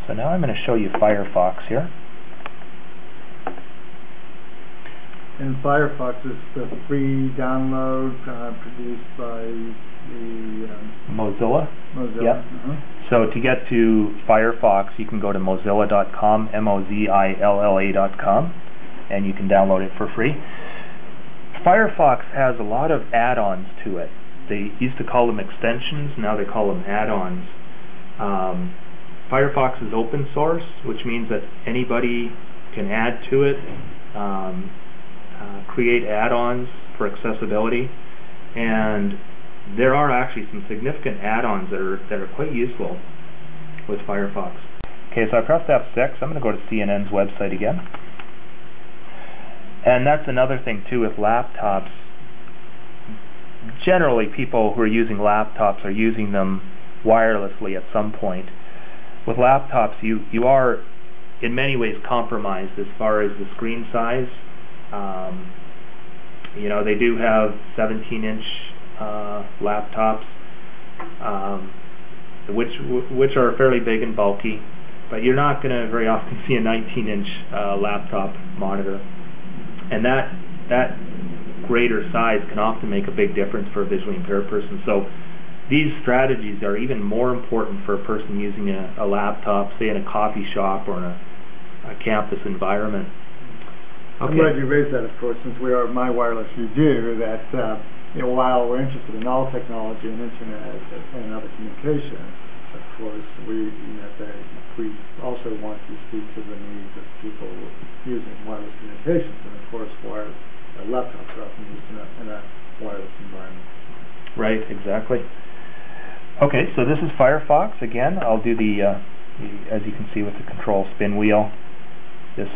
So now I'm going to show you Firefox here. And Firefox is the free download produced by the Mozilla. Yep. Uh-huh. So to get to Firefox, you can go to mozilla.com, mozilla.com, and you can download it for free. Firefox has a lot of add-ons to it. They used to call them extensions, now they call them add-ons. Firefox is open source, which means that anybody can add to it, create add-ons for accessibility, and there are actually some significant add-ons that are quite useful with Firefox. Okay, so I pressed F6. I'm going to go to CNN's website again. And that's another thing too with laptops. Generally, people who are using laptops are using them wirelessly at some point. With laptops, you are in many ways compromised as far as the screen size. You know, they do have 17-inch laptops, which are fairly big and bulky, but you're not going to very often see a 19-inch laptop monitor. And that greater size can often make a big difference for a visually impaired person. So these strategies are even more important for a person using a laptop, say in a coffee shop or in a campus environment. Okay. I'm glad you raised that, of course, since we are My Wireless Review, that while we're interested in all technology and internet and other communication, of course, we also want to speak to the needs of people using wireless communications, and of course, laptops are often used in a wireless environment. Right, exactly. Okay, so this is Firefox. Again, I'll do the, as you can see with the control spin wheel, this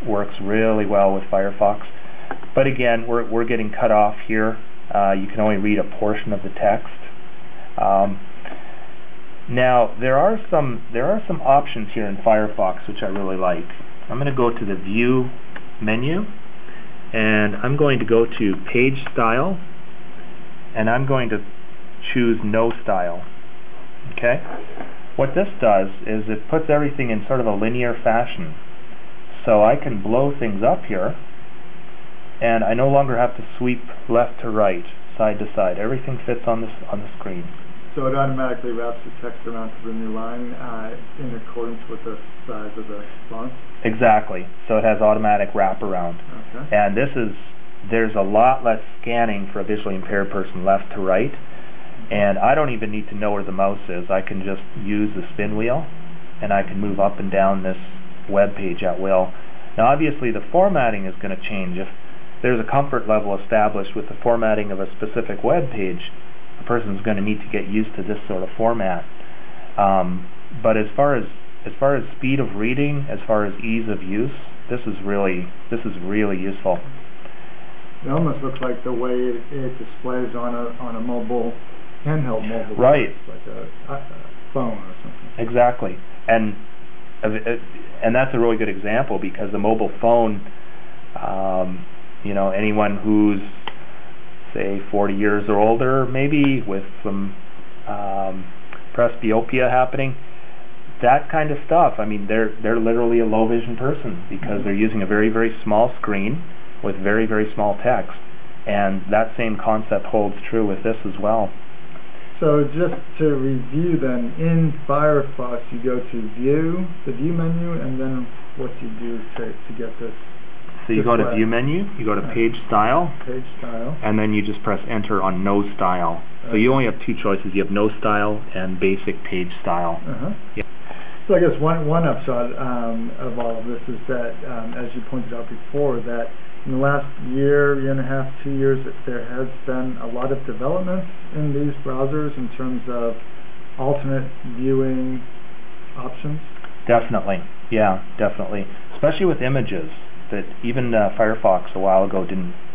works really well with Firefox. But again, we're getting cut off here. You can only read a portion of the text. Now there are some options here in Firefox which I really like. I'm going to go to the View menu, and I'm going to go to Page Style, and I'm going to choose No Style. Okay? What this does is it puts everything in sort of a linear fashion. So I can blow things up here, and I no longer have to sweep left to right, side to side. Everything fits on the screen. So it automatically wraps the text around to the new line in accordance with the size of the font? Exactly. So it has automatic wraparound. Okay. And there's a lot less scanning for a visually impaired person left to right. And I don't even need to know where the mouse is. I can just use the spin wheel, and I can move up and down this web page at will. Now obviously the formatting is going to change. If there's a comfort level established with the formatting of a specific web page, a person's going to need to get used to this sort of format. But as far as speed of reading, as far as ease of use, this is really useful. It almost looks like the way it displays on a handheld mobile right. device, like a phone or something. Exactly. And that's a really good example, because the mobile phone, anyone who's say 40 years or older, maybe with some presbyopia happening, that kind of stuff. I mean, they're literally a low vision person because they're using a very, very small screen with very, very small text, and that same concept holds true with this as well. So just to review then, in Firefox you go to View, the View menu, and then what do you do to get this? So you go to View menu, you go to Page Style, and then you just press Enter on No Style. So you only have two choices. You have No Style and Basic Page Style. Yeah. So I guess one upshot of all of this is that, as you pointed out before, that in the last year and a half, 2 years, there has been a lot of developments in these browsers in terms of alternate viewing options. Definitely, yeah, definitely. Especially with images. That even Firefox a while ago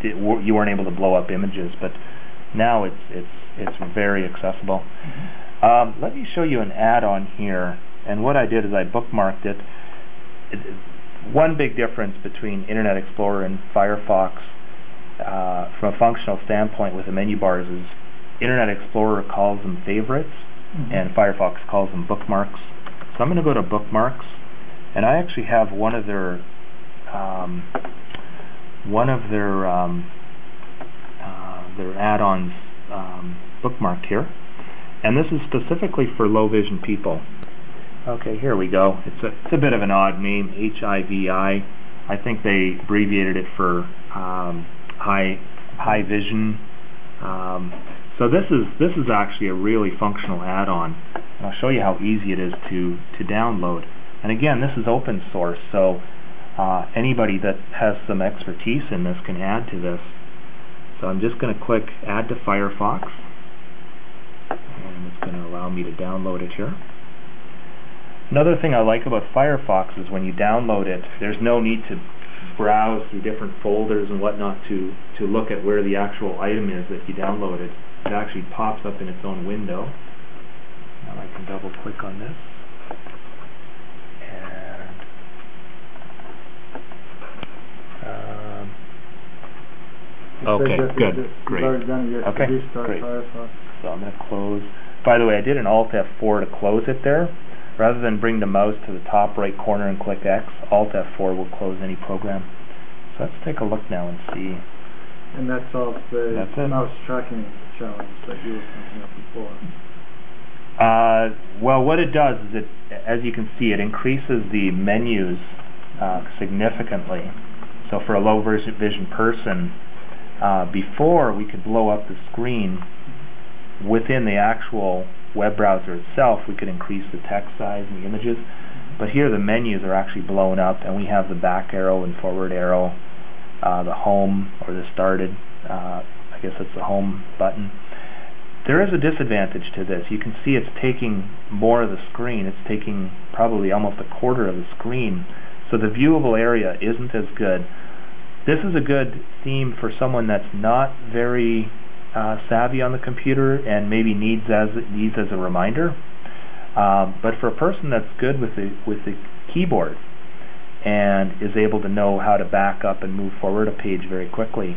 you weren't able to blow up images, but now it's very accessible. Mm-hmm. Let me show you an add-on here, and what I did is I bookmarked it. One big difference between Internet Explorer and Firefox from a functional standpoint with the menu bars is Internet Explorer calls them favorites, and Firefox calls them bookmarks. So I'm going to go to bookmarks, and I actually have one of their add-ons bookmarked here, and this is specifically for low vision people. Okay, here we go. It's a bit of an odd name, HIVI. I think they abbreviated it for high vision. So this is actually a really functional add-on, and I'll show you how easy it is to download. And again, this is open source, so anybody that has some expertise in this can add to this. So I'm just going to click Add to Firefox, and it's going to allow me to download it here. Another thing I like about Firefox is when you download it, there's no need to browse through different folders and whatnot to look at where the actual item is that you downloaded. It actually pops up in its own window. Now I can double click on this. Okay, good, great. Okay, great. So I'm going to close. By the way, I did an Alt F4 to close it there. Rather than bring the mouse to the top right corner and click X, Alt F4 will close any program. So let's take a look now and see. And that solves the mouse tracking challenge that you were thinking of before. Well, what it does is, as you can see, it increases the menus significantly. So for a low vision person, before we could blow up the screen within the actual web browser itself. We could increase the text size and the images, but here the menus are actually blown up, and we have the back arrow and forward arrow, the home or the started, I guess it's the home button. There is a disadvantage to this. You can see it's taking more of the screen. It's taking probably almost a quarter of the screen, so the viewable area isn't as good. This is a good theme for someone that's not very savvy on the computer and maybe needs as a reminder. But for a person that's good with the keyboard and is able to know how to back up and move forward a page very quickly,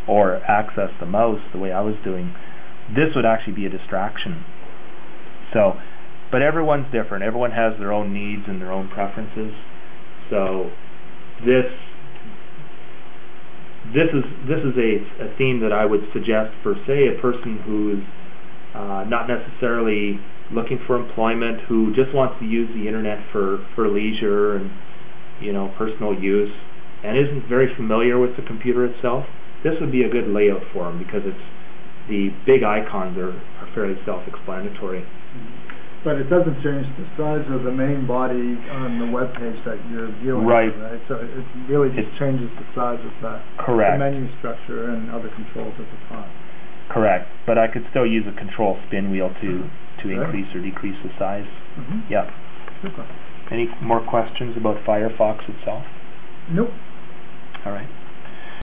or access the mouse the way I was doing, this would actually be a distraction. So, but everyone's different. Everyone has their own needs and their own preferences. So this is a theme that I would suggest for, say, a person who's not necessarily looking for employment, who just wants to use the internet for leisure and personal use, and isn't very familiar with the computer itself. This would be a good layout for them because the big icons are fairly self-explanatory. But it doesn't change the size of the main body on the web page that you're viewing, right? So it really just changes the size of the menu structure and other controls at the top. Correct. But I could still use a control spin wheel to increase or decrease the size. Yeah. Super. Any more questions about Firefox itself? Nope. All right.